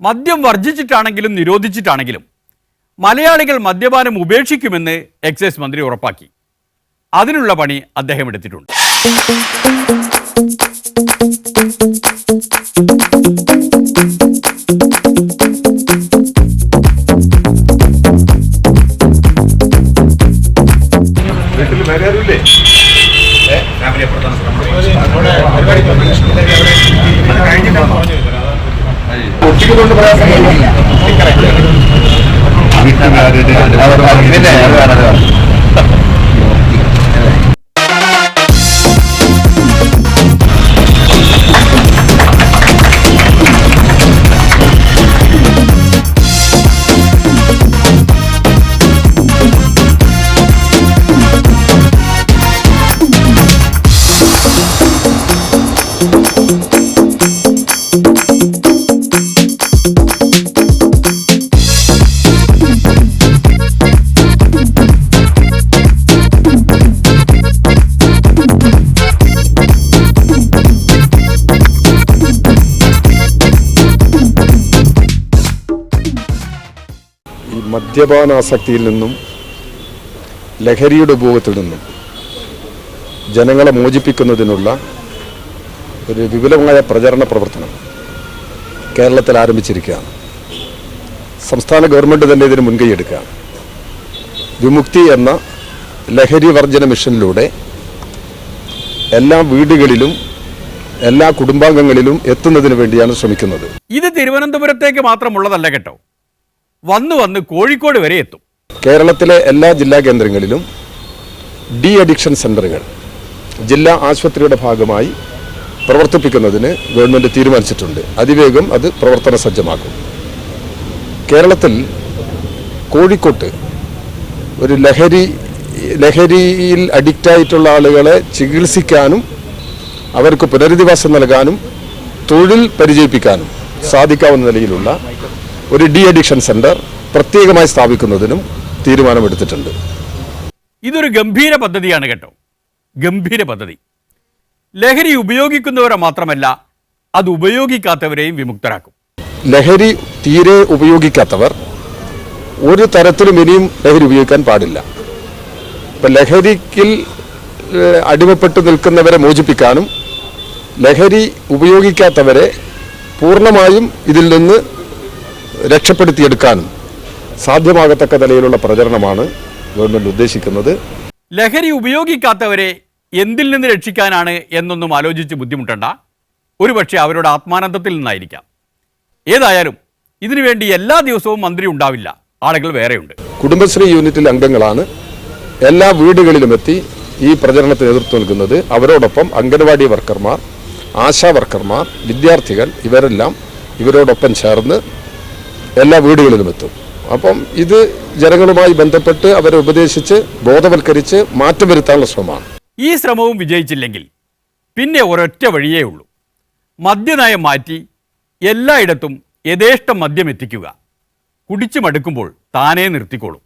മദ്യം വർജിച്ചിട്ടാണെങ്കിലും നിരോധിച്ചിട്ടാണെങ്കിലും മലയാളികൾ മദ്യപാനം ഉപേക്ഷിക്കുമെന്ന് എക്സൈസ് മന്ത്രി ഉറപ്പാക്കി. അതിനുള്ള പണി അദ്ദേഹം എടുത്തിട്ടുണ്ട്. മദ്യപാനാസക്തിയിൽ നിന്നും ലഹരിയുടെ ഉപയോഗത്തിൽ നിന്നും ജനങ്ങളെ മോചിപ്പിക്കുന്നതിനുള്ള ഒരു വിപുലമായ പ്രചരണ പ്രവർത്തനം കേരളത്തിൽ ആരംഭിച്ചിരിക്കുകയാണ്. സംസ്ഥാന ഗവൺമെൻറ് തന്നെ ഇതിന് മുൻകൈയെടുക്കുകയാണ്. വിമുക്തി എന്ന ലഹരി വർജന മിഷനിലൂടെ എല്ലാ വീടുകളിലും എല്ലാ കുടുംബാംഗങ്ങളിലും എത്തുന്നതിന് വേണ്ടിയാണ് ശ്രമിക്കുന്നത്. ഇത് തിരുവനന്തപുരത്തേക്ക് മാത്രമുള്ളതല്ല കേട്ടോ, വന്ന് കോഴിക്കോട് വരെ എത്തും. കേരളത്തിലെ എല്ലാ ജില്ലാ കേന്ദ്രങ്ങളിലും ഡി അഡിക്ഷൻ സെൻ്ററുകൾ ജില്ലാ ആശുപത്രിയുടെ ഭാഗമായി പ്രവർത്തിപ്പിക്കുന്നതിന് ഗവൺമെൻറ് തീരുമാനിച്ചിട്ടുണ്ട്. അതിവേഗം അത് പ്രവർത്തന സജ്ജമാക്കും. കേരളത്തിൽ കോഴിക്കോട്ട് ഒരു ലഹരിയിൽ അഡിക്റ്റായിട്ടുള്ള ആളുകളെ ചികിത്സിക്കാനും അവർക്ക് പുനരധിവാസം നൽകാനും തൊഴിൽ പരിചയിപ്പിക്കാനും സാധിക്കാവുന്ന നിലയിലുള്ള ഒരു ഡി അഡിക്ഷൻ സെന്റർ പ്രത്യേകമായി സ്ഥാപിക്കുന്നതിനും തീരുമാനമെടുത്തിട്ടുണ്ട്. ഇതൊരു ഗംഭീര പദ്ധതിയാണ് കേട്ടോ, ഗംഭീര പദ്ധതി. ലഹരി ഉപയോഗിക്കുന്നവരെ മാത്രമല്ല, അത് ഉപയോഗിക്കാത്തവരെയും വിമുക്തരാക്കും. ലഹരി തീരെ ഉപയോഗിക്കാത്തവർ ഒരു തരത്തിലും ഇനിയും ലഹരി ഉപയോഗിക്കാൻ പാടില്ല. ഇപ്പം ലഹരിക്കിൽ അടിമപ്പെട്ടു നിൽക്കുന്നവരെ മോചിപ്പിക്കാനും ലഹരി ഉപയോഗിക്കാത്തവരെ പൂർണ്ണമായും ഇതിൽ നിന്ന് രക്ഷപ്പെടുത്തിയെടുക്കാനും സാധ്യമാകത്തക്ക നിലയിലുള്ള പ്രചരണമാണ് ഗവൺമെൻറ് ഉദ്ദേശിക്കുന്നത്. ലഹരി ഉപയോഗിക്കാത്തവരെ എന്തിൽ നിന്ന് രക്ഷിക്കാനാണ് എന്നൊന്നും ആലോചിച്ച് ബുദ്ധിമുട്ടണ്ട. ഒരുപക്ഷെ അവരുടെ ആത്മാനന്ദത്തിൽ നിന്നായിരിക്കാം. ഏതായാലും ഇതിനുവേണ്ടി എല്ലാ ദിവസവും മന്ത്രി ഉണ്ടാവില്ല, ആളുകൾ വേറെയുണ്ട്. കുടുംബശ്രീ യൂണിറ്റിൽ അംഗങ്ങളാണ് എല്ലാ വീടുകളിലും എത്തി ഈ പ്രചരണത്തിന് നേതൃത്വം നൽകുന്നത്. അവരോടൊപ്പം അംഗനവാടി വർക്കർമാർ, ആശാ വർക്കർമാർ, വിദ്യാർത്ഥികൾ ഇവരെല്ലാം ഇവരോടൊപ്പം ചേർന്ന് എല്ലാ വീടുകളിലും എത്തും. അപ്പം ഇത് ജനങ്ങളുമായി ബന്ധപ്പെട്ട് അവരെ ഉപദേശിച്ച് ബോധവൽക്കരിച്ച് മാറ്റം വരുത്താനുള്ള ശ്രമമാണ്. ഈ ശ്രമവും വിജയിച്ചില്ലെങ്കിൽ പിന്നെ ഒരൊറ്റ വഴിയേ ഉള്ളൂ. മദ്യനയം മാറ്റി എല്ലായിടത്തും യഥേഷ്ടം മദ്യം എത്തിക്കുക. കുടിച്ചു മടുക്കുമ്പോൾ താനേ നിർത്തിക്കോളും.